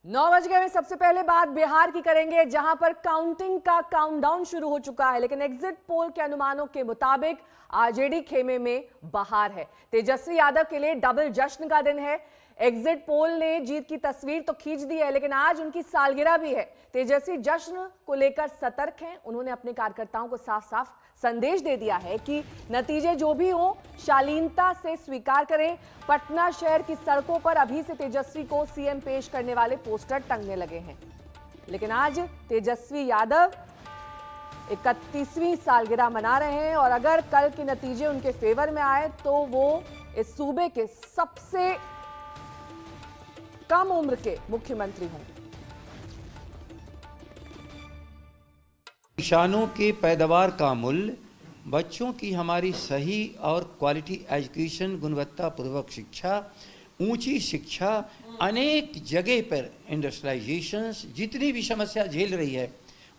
9 बज गए में सबसे पहले बात बिहार की करेंगे, जहां पर काउंटिंग का काउंटडाउन शुरू हो चुका है, लेकिन एग्जिट पोल के अनुमानों के मुताबिक आरजेडी खेमे में बाहर है। तेजस्वी यादव के लिए डबल जश्न का दिन है। एग्जिट पोल ने जीत की तस्वीर तो खींच दी है, लेकिन आज उनकी सालगिरह भी है। तेजस्वी जश्न को लेकर सतर्क हैं। उन्होंने अपने कार्यकर्ताओं को साफ साफ संदेश दे दिया है कि नतीजे जो भी हो शालीनता से स्वीकार करें। पटना शहर की सड़कों पर अभी से तेजस्वी को सीएम पेश करने वाले पोस्टर टंगने लगे हैं। लेकिन आज तेजस्वी यादव 31वीं सालगिरह मना रहे हैं और अगर कल के नतीजे उनके फेवर में आए तो वो इस सूबे के सबसे कम उम्र के मुख्यमंत्री होंगे। किसानों के पैदावार का मूल्य, बच्चों की हमारी सही और क्वालिटी एजुकेशन, गुणवत्तापूर्वक शिक्षा, ऊंची शिक्षा, अनेक जगह पर इंडस्ट्रियलाइजेशन, जितनी भी समस्या झेल रही है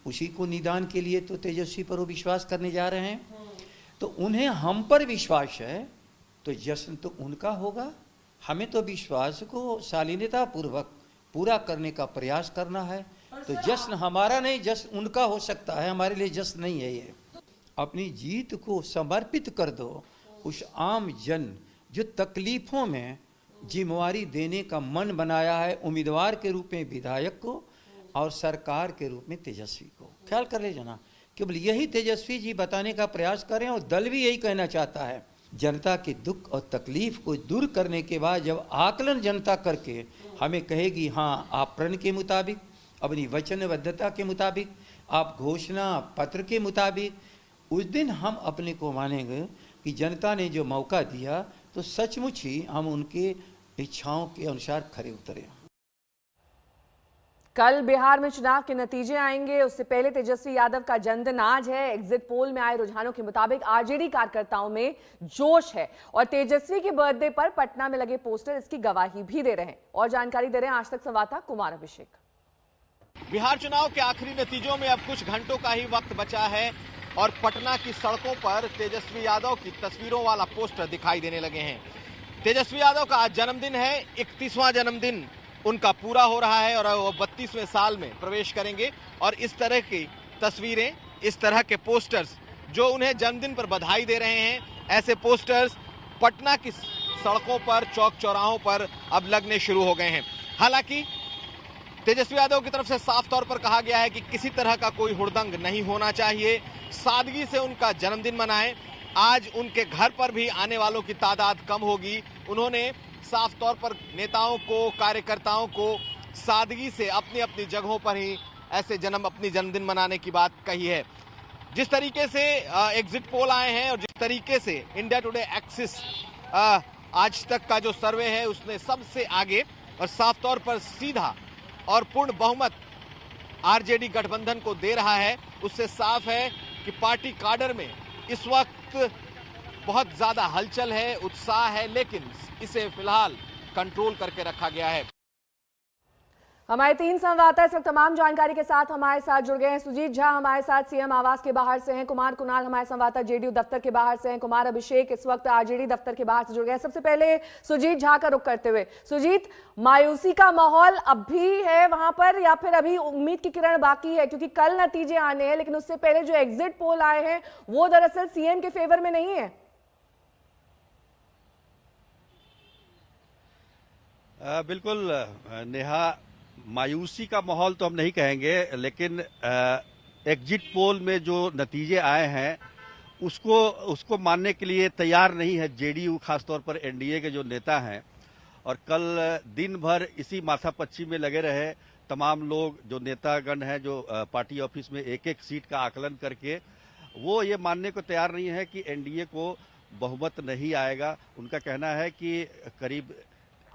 उसी को निदान के लिए तो तेजस्वी पर वो विश्वास करने जा रहे हैं। तो उन्हें हम पर विश्वास है तो जश्न तो उनका होगा। हमें तो विश्वास को शालीनता पूर्वक पूरा करने का प्रयास करना है। तो जश्न हमारा नहीं, जश्न उनका हो सकता है, हमारे लिए जश्न नहीं है। ये अपनी जीत को समर्पित कर दो उस आम जन जो तकलीफों में जिम्मेवारी देने का मन बनाया है, उम्मीदवार के रूप में विधायक को और सरकार के रूप में तेजस्वी को। ख्याल कर ले जना, केवल यही तेजस्वी जी बताने का प्रयास करें और दल भी यही कहना चाहता है। जनता के दुख और तकलीफ को दूर करने के बाद जब आकलन जनता करके हमें कहेगी हाँ आप प्रण के मुताबिक, अपनी वचनबद्धता के मुताबिक, आप घोषणा पत्र के मुताबिक, उस दिन हम अपने को मानेंगे कि जनता ने जो मौका दिया तो सचमुच ही हम उनके इच्छाओं के अनुसार खरे उतरे। कल बिहार में चुनाव के नतीजे आएंगे, उससे पहले तेजस्वी यादव का जन्मदिन आज है। एग्जिट पोल में आए रुझानों के मुताबिक आरजेडी कार्यकर्ताओं में जोश है और तेजस्वी के बर्थडे पर पटना में लगे पोस्टर इसकी गवाही भी दे रहे हैं। और जानकारी दे रहे हैं आज तक संवाददाता कुमार अभिषेक। बिहार चुनाव के आखिरी नतीजों में अब कुछ घंटों का ही वक्त बचा है और पटना की सड़कों पर तेजस्वी यादव की तस्वीरों वाला पोस्टर दिखाई देने लगे हैं। तेजस्वी यादव का आज जन्मदिन है, 31वां जन्मदिन उनका पूरा हो रहा है और वो 32वें साल में प्रवेश करेंगे। और इस तरह की तस्वीरें, इस तरह के पोस्टर्स जो उन्हें जन्मदिन पर बधाई दे रहे हैं, ऐसे पोस्टर्स पटना की सड़कों पर, चौक चौराहों पर अब लगने शुरू हो गए हैं। हालांकि तेजस्वी यादव की तरफ से साफ तौर पर कहा गया है कि किसी तरह का कोई हुड़दंग नहीं होना चाहिए, सादगी से उनका जन्मदिन मनाएं। आज उनके घर पर भी आने वालों की तादाद कम होगी। उन्होंने साफ तौर पर नेताओं को, कार्यकर्ताओं को सादगी से अपनी अपनी जगहों पर ही ऐसे अपनी जन्मदिन मनाने की बात कही है। जिस तरीके से एग्जिट पोल आए हैं और जिस तरीके से इंडिया टुडे एक्सिस आज तक का जो सर्वे है उसने सबसे आगे और साफ तौर पर सीधा और पूर्ण बहुमत आरजेडी गठबंधन को दे रहा है, उससे साफ है कि पार्टी काडर में इस वक्त बहुत ज्यादा हलचल है, उत्साह है, लेकिन इसे फिलहाल कंट्रोल करके रखा गया है। हमारे 3 संवाददाता इस वक्त तमाम जानकारी के साथ हमारे साथ जुड़ गए हैं। सुजीत झा हमारे साथ सीएम आवास के बाहर से हैं, कुमार कुणाल हमारे संवाददाता जेडीयू दफ्तर के बाहर से हैं, कुमार अभिषेक इस वक्त आरजेडी दफ्तर के बाहर से जुड़ गए हैं। सबसे पहले सुजीत झा का रुख करते हुए, सुजीत, मायूसी का माहौल अब भी है वहां पर या फिर अभी उम्मीद की किरण बाकी है? क्योंकि कल नतीजे आने हैं, लेकिन उससे पहले जो एग्जिट पोल आए हैं वो दरअसल सीएम के फेवर में नहीं है। बिल्कुल नेहा, मायूसी का माहौल तो हम नहीं कहेंगे, लेकिन एग्जिट पोल में जो नतीजे आए हैं उसको मानने के लिए तैयार नहीं है जेडीयू, खासतौर पर एनडीए के जो नेता हैं। और कल दिन भर इसी माथापच्ची में लगे रहे तमाम लोग, जो नेतागण हैं, जो पार्टी ऑफिस में एक एक सीट का आकलन करके वो ये मानने को तैयार नहीं है कि एनडीए को बहुमत नहीं आएगा। उनका कहना है कि करीब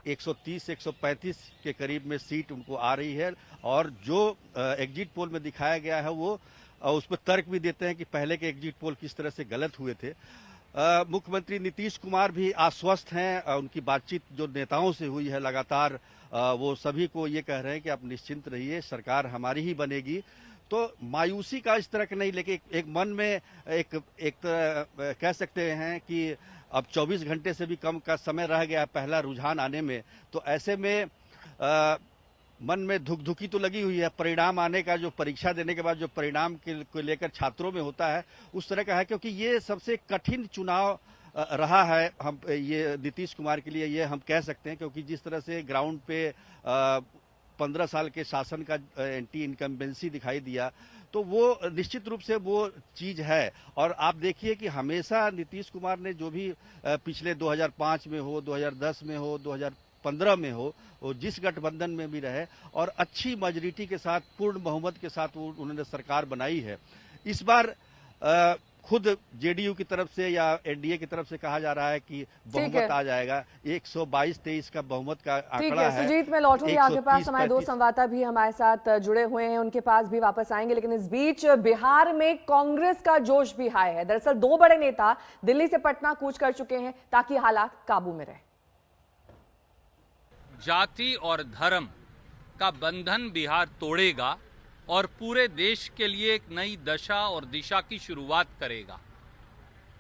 130-135 के करीब में सीट उनको आ रही है और जो एग्जिट पोल में दिखाया गया है वो उस पर तर्क भी देते हैं कि पहले के एग्जिट पोल किस तरह से गलत हुए थे। मुख्यमंत्री नीतीश कुमार भी आश्वस्त हैं, उनकी बातचीत जो नेताओं से हुई है लगातार, वो सभी को ये कह रहे हैं कि आप निश्चिंत रहिए, सरकार हमारी ही बनेगी। तो मायूसी का इस तरह का नहीं, लेकिन एक मन में एक कह सकते हैं कि अब 24 घंटे से भी कम का समय रह गया पहला रुझान आने में। तो ऐसे में मन में धुकधुकी तो लगी हुई है। परिणाम आने का, जो परीक्षा देने के बाद जो परिणाम को लेकर छात्रों में होता है, उस तरह का है, क्योंकि ये सबसे कठिन चुनाव रहा है हम ये नीतीश कुमार के लिए, ये हम कह सकते हैं, क्योंकि जिस तरह से ग्राउंड पे 15 साल के शासन का एंटी इनकम्बेंसी दिखाई दिया, तो वो निश्चित रूप से वो चीज है। और आप देखिए कि हमेशा नीतीश कुमार ने जो भी पिछले 2005 में हो, 2010 में हो, 2015 में हो, वो जिस गठबंधन में भी रहे और अच्छी मेजॉरिटी के साथ, पूर्ण बहुमत के साथ उन्होंने सरकार बनाई है। इस बार खुद जेडीयू की तरफ से या एनडीए की तरफ से कहा जा रहा है कि बहुमत आ जाएगा। 122-23 का बहुमत का आंकड़ा है। सुजीत, मैं लौटूंगी आपके पास। हमारे दो संवाददाता भी हमारे साथ जुड़े हुए हैं, उनके पास भी वापस आएंगे, लेकिन इस बीच बिहार में कांग्रेस का जोश भी हाई है। दरअसल 2 बड़े नेता दिल्ली से पटना कूच कर चुके हैं ताकि हालात काबू में रहे। जाति और धर्म का बंधन बिहार तोड़ेगा और पूरे देश के लिए एक नई दशा और दिशा की शुरुआत करेगा।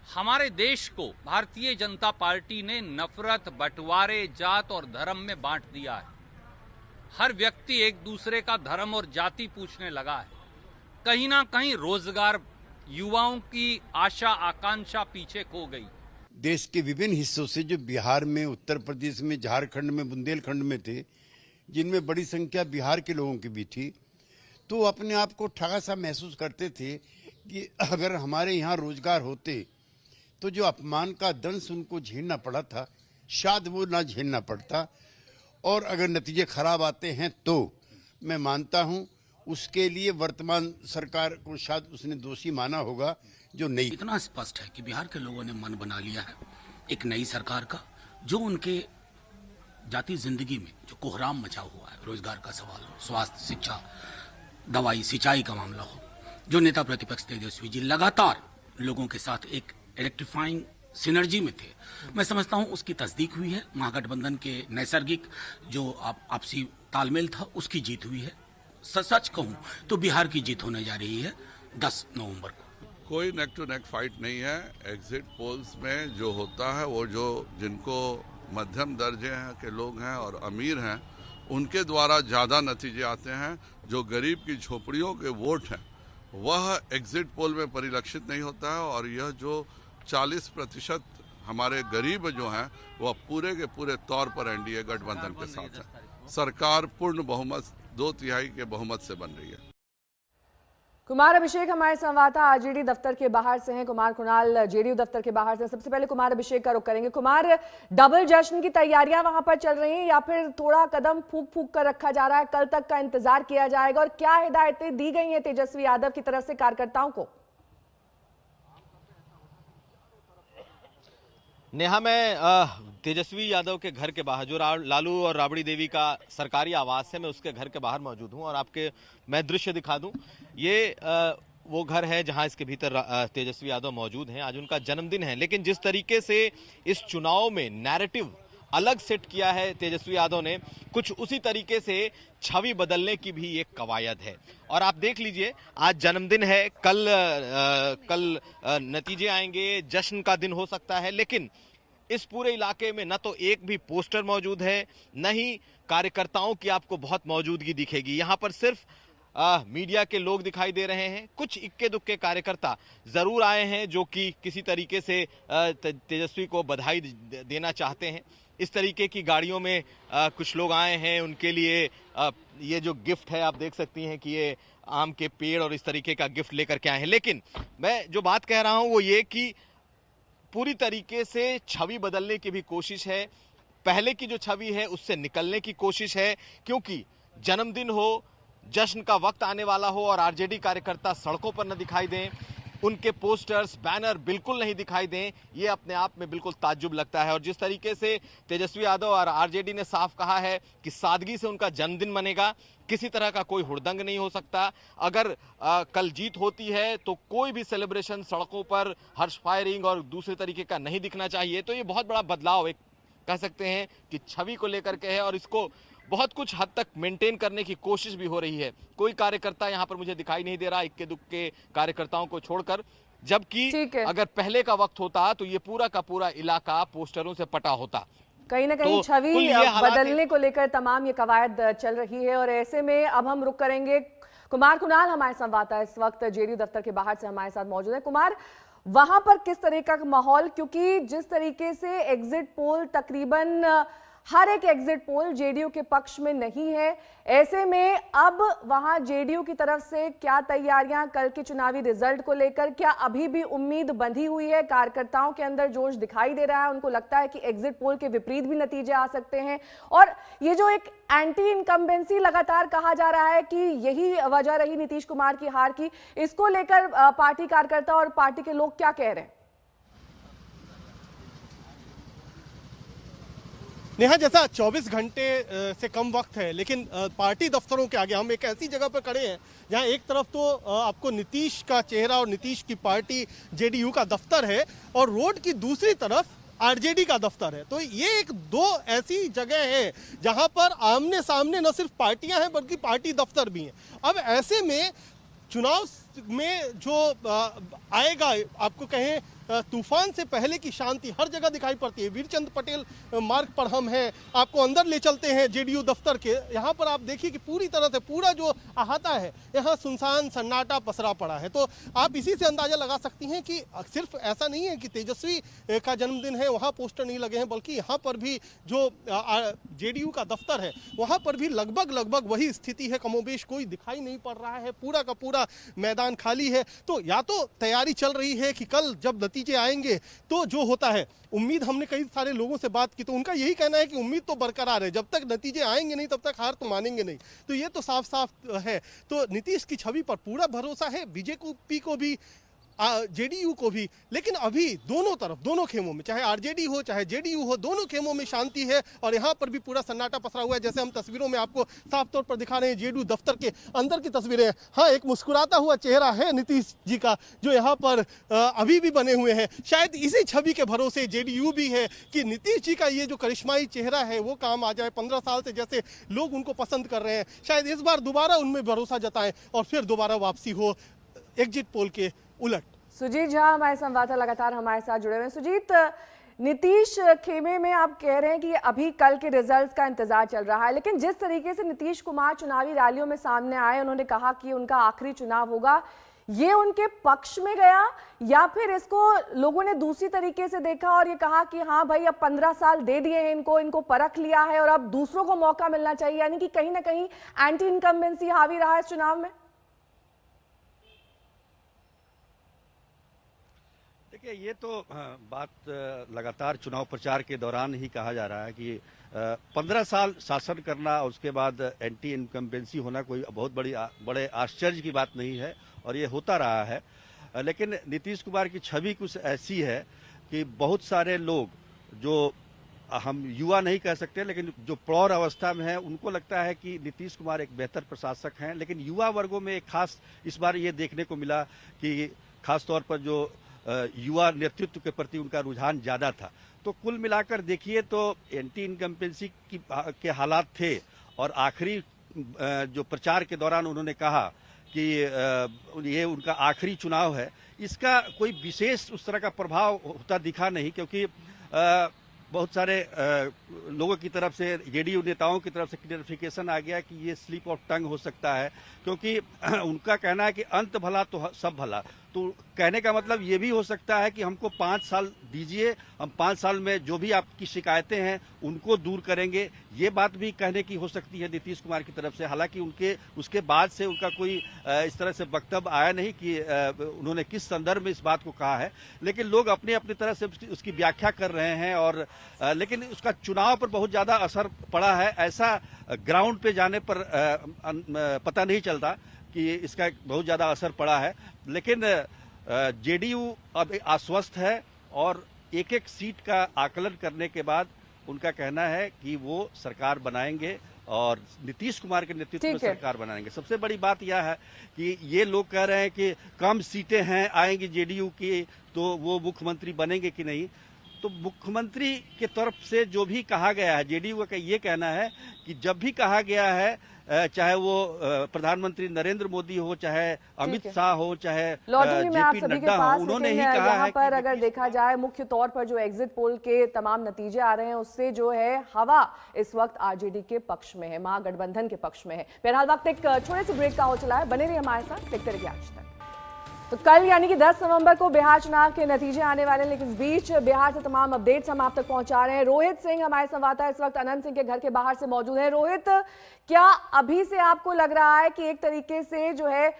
हमारे देश को भारतीय जनता पार्टी ने नफरत, बंटवारे, जात और धर्म में बांट दिया है। हर व्यक्ति एक दूसरे का धर्म और जाति पूछने लगा है। कहीं ना कहीं रोजगार, युवाओं की आशा आकांक्षा पीछे खो गई। देश के विभिन्न हिस्सों से, जो बिहार में, उत्तर प्रदेश में, झारखंड में, बुंदेलखंड में थे, जिनमें बड़ी संख्या बिहार के लोगों की भी थी, तो अपने आप को ठगा सा महसूस करते थे कि अगर हमारे यहाँ रोजगार होते तो जो अपमान का दंश उनको झेलना पड़ा था, शायद वो ना झेलना पड़ता। और अगर नतीजे खराब आते हैं तो मैं मानता हूँ उसके लिए वर्तमान सरकार को शायद उसने दोषी माना होगा। जो नई, इतना स्पष्ट है कि बिहार के लोगों ने मन बना लिया है एक नई सरकार का, जो उनके जाति जिंदगी में जो कोहराम मचा हुआ है, रोजगार का सवाल हो, स्वास्थ्य, शिक्षा, दवाई, सिंचाई का मामला हो, जो नेता प्रतिपक्ष तेजस्वी जी लगातार लोगों के साथ एक इलेक्ट्रीफाइंग सिनर्जी में थे, मैं समझता हूं उसकी तस्दीक हुई है। महागठबंधन के नैसर्गिक जो आपसी तालमेल था, उसकी जीत हुई है। सच कहूं तो बिहार की जीत होने जा रही है 10 नवंबर को। कोई नेक टू नेक फाइट नहीं है। एग्जिट पोल्स में जो होता है, वो जो जिनको मध्यम दर्जे के लोग हैं और अमीर हैं, उनके द्वारा ज़्यादा नतीजे आते हैं। जो गरीब की झोपड़ियों के वोट हैं, वह एग्जिट पोल में परिलक्षित नहीं होता है। और यह जो 40% हमारे गरीब जो हैं, वह पूरे के पूरे तौर पर एनडीए गठबंधन के साथ है। सरकार पूर्ण बहुमत, 2/3 के बहुमत से बन रही है। कुमार अभिषेक हमारे संवाददाता आरजेडी दफ्तर के बाहर से हैं। कुमार कुणाल जेडीयू दफ्तर के बाहर से। सबसे पहले कुमार अभिषेक का रुख करेंगे। कुमार, डबल जश्न की तैयारियां वहां पर चल रही हैं या फिर थोड़ा कदम फूंक फूंक कर रखा जा रहा है? कल तक का इंतजार किया जाएगा और क्या हिदायतें दी गई हैं तेजस्वी यादव की तरफ से कार्यकर्ताओं को? नेहा, मैं तेजस्वी यादव के घर के बाहर, जो लालू और राबड़ी देवी का सरकारी आवास है, मैं उसके घर के बाहर मौजूद हूं और आपके मैं दृश्य दिखा दूं। ये वो घर है जहां इसके भीतर तेजस्वी यादव मौजूद हैं। आज उनका जन्मदिन है, लेकिन जिस तरीके से इस चुनाव में नैरेटिव अलग सेट किया है तेजस्वी यादव ने, कुछ उसी तरीके से छवि बदलने की भी एक कवायद है। और आप देख लीजिए, आज जन्मदिन है, कल नतीजे आएंगे, जश्न का दिन हो सकता है, लेकिन इस पूरे इलाके में न तो एक भी पोस्टर मौजूद है, न ही कार्यकर्ताओं की आपको बहुत मौजूदगी दिखेगी। यहां पर सिर्फ मीडिया के लोग दिखाई दे रहे हैं। कुछ इक्के दुक्के कार्यकर्ता जरूर आए हैं जो कि किसी तरीके से तेजस्वी को बधाई देना चाहते हैं। इस तरीके की गाड़ियों में कुछ लोग आए हैं, उनके लिए ये जो गिफ्ट है, आप देख सकती हैं कि ये आम के पेड़ और इस तरीके का गिफ्ट लेकर के आए हैं। लेकिन मैं जो बात कह रहा हूं वो ये कि पूरी तरीके से छवि बदलने की भी कोशिश है। पहले की जो छवि है उससे निकलने की कोशिश है, क्योंकि जन्मदिन हो, जश्न का वक्त आने वाला हो और आरजेडी कार्यकर्ता सड़कों पर न दिखाई दें, उनके पोस्टर्स, बैनर बिल्कुल नहीं दिखाई दें, ये अपने आप में बिल्कुल ताज्जुब लगता है। और जिस तरीके से तेजस्वी यादव और आरजेडी ने साफ कहा है कि सादगी से उनका जन्मदिन मनेगा, किसी तरह का कोई हुड़दंग नहीं हो सकता। अगर कल जीत होती है तो कोई भी सेलिब्रेशन सड़कों पर हर्ष फायरिंग और दूसरे तरीके का नहीं दिखना चाहिए। तो ये बहुत बड़ा बदलाव, एक कह सकते हैं कि छवि को लेकर के है और इसको बहुत कुछ हद तक मेंटेन करने की कोशिश भी हो रही है। कोई कार्यकर्ता यहाँ पर मुझे दिखाई नहीं दे रहा, इक्के दुक्के कार्यकर्ताओं को छोड़कर, जबकि अगर पहले का वक्त होता तो ये पूरा का पूरा इलाका पोस्टरों से पटा होता। कहीं ना कहीं तो छवि कुल ये हालात है। बदलने को लेकर तमाम ये कवायद चल रही है और ऐसे में अब हम रुक करेंगे। कुमार कुणाल हमारे संवाददाता इस वक्त जेडीयू दफ्तर के बाहर से हमारे साथ मौजूद है। कुमार, वहां पर किस तरह का माहौल, क्योंकि जिस तरीके से एग्जिट पोल तकरीबन हर एक एग्जिट पोल जेडीयू के पक्ष में नहीं है, ऐसे में अब वहां जेडीयू की तरफ से क्या तैयारियां कल के चुनावी रिजल्ट को लेकर, क्या अभी भी उम्मीद बंधी हुई है? कार्यकर्ताओं के अंदर जोश दिखाई दे रहा है, उनको लगता है कि एग्जिट पोल के विपरीत भी नतीजे आ सकते हैं। और ये जो एक एंटी इनकम्बेंसी लगातार कहा जा रहा है कि यही वजह रही नीतीश कुमार की हार की, इसको लेकर पार्टी कार्यकर्ता और पार्टी के लोग क्या कह रहे हैं? नेहा, जैसा 24 घंटे से कम वक्त है, लेकिन पार्टी दफ्तरों के आगे हम एक ऐसी जगह पर खड़े हैं जहां एक तरफ तो आपको नीतीश का चेहरा और नीतीश की पार्टी जेडीयू का दफ्तर है और रोड की दूसरी तरफ आरजेडी का दफ्तर है। तो ये एक दो ऐसी जगह है जहां पर आमने सामने न सिर्फ पार्टियां हैं बल्कि पार्टी दफ्तर भी हैं। अब ऐसे में चुनाव में जो आएगा, आपको कहें तूफान से पहले की शांति हर जगह दिखाई पड़ती है। वीरचंद पटेल मार्ग पर हम हैं, आपको अंदर ले चलते हैं जेडीयू दफ्तर के। यहाँ पर आप देखिए कि पूरी तरह से पूरा जो अहाता है, यहाँ सुनसान सन्नाटा पसरा पड़ा है। तो आप इसी से अंदाजा लगा सकती हैं कि सिर्फ ऐसा नहीं है कि तेजस्वी का जन्मदिन है वहाँ पोस्टर नहीं लगे हैं, बल्कि यहाँ पर भी जो जेडीयू का दफ्तर है वहाँ पर भी लगभग वही स्थिति है। कमोबेश कोई दिखाई नहीं पड़ रहा है, पूरा का पूरा मैदान खाली है। तो या तो तैयारी चल रही है कि कल जब नतीजे आएंगे तो जो होता है, उम्मीद, हमने कई सारे लोगों से बात की तो उनका यही कहना है कि उम्मीद तो बरकरार है, जब तक नतीजे आएंगे नहीं तब तक हार तो मानेंगे नहीं। तो ये तो साफ साफ है। तो नीतीश की छवि पर पूरा भरोसा है, बीजेपी को भी जेडीयू को भी। लेकिन अभी दोनों तरफ, दोनों खेमों में, चाहे आरजेडी हो चाहे जेडीयू हो, दोनों खेमों में शांति है और यहाँ पर भी पूरा सन्नाटा पसरा हुआ है। जैसे हम तस्वीरों में आपको साफ तौर पर दिखा रहे हैं, जेडीयू दफ्तर के अंदर की तस्वीरें हैं। हाँ, एक मुस्कुराता हुआ चेहरा है नीतीश जी का जो यहाँ पर अभी भी बने हुए हैं। शायद इसी छवि के भरोसे जेडीयू भी है कि नीतीश जी का ये जो करिश्माई चेहरा है वो काम आ जाए। 15 साल से जैसे लोग उनको पसंद कर रहे हैं, शायद इस बार दोबारा उनमें भरोसा जताएं और फिर दोबारा वापसी हो एग्जिट पोल के उलट। सुजीत झा हमारे संवाददाता लगातार हमारे साथ जुड़े हुए हैं। सुजीत, नीतीश खेमे में आप कह रहे हैं कि अभी कल के रिजल्ट्स का इंतजार चल रहा है, लेकिन जिस तरीके से नीतीश कुमार चुनावी रैलियों में सामने आए, उन्होंने कहा कि उनका आखिरी चुनाव होगा, ये उनके पक्ष में गया या फिर इसको लोगों ने दूसरी तरीके से देखा और ये कहा कि हाँ भाई अब 15 साल दे दिए हैं इनको परख लिया है और अब दूसरों को मौका मिलना चाहिए, यानी कि कहीं ना कहीं एंटी इनकम्बेंसी हावी रहा इस चुनाव में? देखिए, ये तो बात लगातार चुनाव प्रचार के दौरान ही कहा जा रहा है कि 15 साल शासन करना और उसके बाद एंटी इनकम्बेंसी होना कोई बहुत बड़े आश्चर्य की बात नहीं है और ये होता रहा है। लेकिन नीतीश कुमार की छवि कुछ ऐसी है कि बहुत सारे लोग, जो हम युवा नहीं कह सकते लेकिन जो प्रौढ़ अवस्था में है, उनको लगता है कि नीतीश कुमार एक बेहतर प्रशासक हैं। लेकिन युवा वर्गों में एक खास इस बार ये देखने को मिला कि खासतौर पर जो युवा नेतृत्व के प्रति उनका रुझान ज्यादा था। तो कुल मिलाकर देखिए तो एंटी इनकम्बेंसी के हालात थे और आखिरी जो प्रचार के दौरान उन्होंने कहा कि ये उनका आखिरी चुनाव है, इसका कोई विशेष उस तरह का प्रभाव होता दिखा नहीं, क्योंकि बहुत सारे लोगों की तरफ से, जेडीयू नेताओं की तरफ से क्लियरिफिकेशन आ गया कि ये स्लिप ऑफ टंग हो सकता है, क्योंकि उनका कहना है कि अंत भला तो सब भला। तो कहने का मतलब ये भी हो सकता है कि हमको 5 साल दीजिए, हम 5 साल में जो भी आपकी शिकायतें हैं उनको दूर करेंगे, ये बात भी कहने की हो सकती है नीतीश कुमार की तरफ से। हालांकि उसके बाद से उनका कोई इस तरह से वक्तव्य आया नहीं कि उन्होंने किस संदर्भ में इस बात को कहा है, लेकिन लोग अपनी अपनी तरह से उसकी व्याख्या कर रहे हैं। और लेकिन उसका चुनाव पर बहुत ज्यादा असर पड़ा है, ऐसा ग्राउंड पे जाने पर पता नहीं चलता कि इसका बहुत ज्यादा असर पड़ा है। लेकिन जेडीयू अब आश्वस्त है और एक एक सीट का आकलन करने के बाद उनका कहना है कि वो सरकार बनाएंगे और नीतीश कुमार के नेतृत्व में सरकार बनाएंगे। सबसे बड़ी बात यह है कि ये लोग कह रहे हैं कि कम सीटें हैं आएंगी जेडीयू की तो वो मुख्यमंत्री बनेंगे कि नहीं। तो मुख्यमंत्री की तरफ से जो भी कहा गया है, जेडीयू का ये कहना है कि जब भी कहा गया है, चाहे वो प्रधानमंत्री नरेंद्र मोदी हो, चाहे अमित शाह हो, चाहे लौटूंगी मैं आप जेपी सभी के नड्डा हो, पास, उन्होंने ही लेकिन कहा यहाँ है पर कि अगर देखा जाए मुख्य तौर पर जो एग्जिट पोल के तमाम नतीजे आ रहे हैं उससे जो है हवा इस वक्त आरजेडी के पक्ष में है, महागठबंधन के पक्ष में है। बहरहाल वक्त एक छोटे से ब्रेक का हो चला है, बने रहिए हमारे साथ, देखते रहिए आज तक। तो कल यानी कि 10 नवंबर को बिहार चुनाव के नतीजे आने वाले हैं, लेकिन इस बीच बिहार से तमाम अपडेट्स हम आप तक पहुंचा रहे हैं। रोहित सिंह हमारे संवाददाता इस वक्त अनंत सिंह के घर के बाहर से मौजूद है। रोहित, क्या अभी से आपको लग रहा है कि एक तरीके से जो है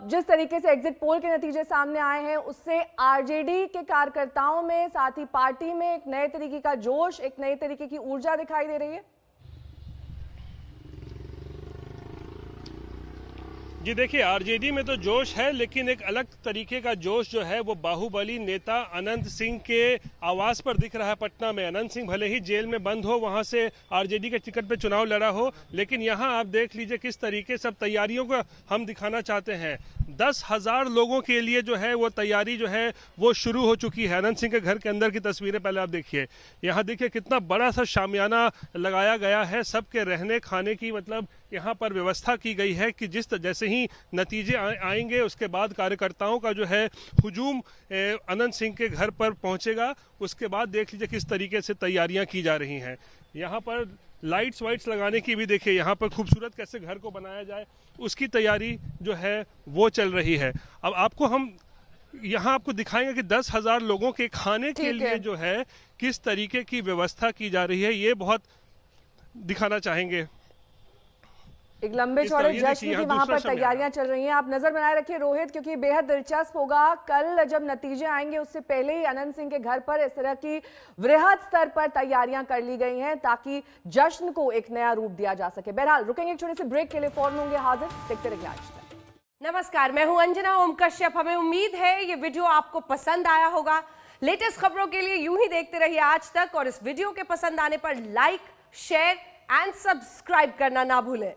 जिस तरीके से एग्जिट पोल के नतीजे सामने आए हैं उससे आरजेडी के कार्यकर्ताओं में, साथ ही पार्टी में एक नए तरीके का जोश, एक नई तरीके की ऊर्जा दिखाई दे रही है? जी देखिए, आरजेडी में तो जोश है, लेकिन एक अलग तरीके का जोश जो है वो बाहुबली नेता अनंत सिंह के आवास पर दिख रहा है पटना में। अनंत सिंह भले ही जेल में बंद हो, वहां से आरजेडी के टिकट पे चुनाव लड़ा हो, लेकिन यहां आप देख लीजिए किस तरीके से तैयारियों को हम दिखाना चाहते हैं। 10,000 लोगों के लिए जो है वो तैयारी जो है वो शुरू हो चुकी है। अनंत सिंह के घर के अंदर की तस्वीरें पहले आप देखिए, यहाँ देखिए कितना बड़ा सा शामियाना लगाया गया है, सबके रहने खाने की मतलब यहाँ पर व्यवस्था की गई है कि जैसे ही नतीजे आएंगे उसके बाद कार्यकर्ताओं का जो है हुजूम अनंत सिंह के घर पर पहुंचेगा। उसके बाद देख लीजिए किस तरीके से तैयारियां की जा रही हैं। यहाँ पर लाइट्स वाइट्स लगाने की भी देखिए, यहाँ पर खूबसूरत कैसे घर को बनाया जाए उसकी तैयारी जो है वो चल रही है। अब आपको हम यहाँ आपको दिखाएंगे कि 10,000 लोगों के खाने के लिए जो है किस तरीके की व्यवस्था की जा रही है, ये बहुत दिखाना चाहेंगे। एक लंबे चौड़े जश्न की वहां पर तैयारियां चल रही हैं। आप नजर बनाए रखिए रोहित, क्योंकि बेहद दिलचस्प होगा। कल जब नतीजे आएंगे उससे पहले ही अनंत सिंह के घर पर इस तरह की वृहद स्तर पर तैयारियां कर ली गई हैं ताकि जश्न को एक नया रूप दिया जा सके। बहरहाल रुकेंगे एक छोटे से ब्रेक के लिए, फौरन होंगे हाजिर, देखते रहिए आज तक। नमस्कार, मैं हूं अंजना ओम कश्यप। हमें उम्मीद है ये वीडियो आपको पसंद आया होगा। लेटेस्ट खबरों के लिए यूं ही देखते रहिए आज तक, और इस वीडियो के पसंद आने पर लाइक, शेयर एंड सब्सक्राइब करना ना भूलें।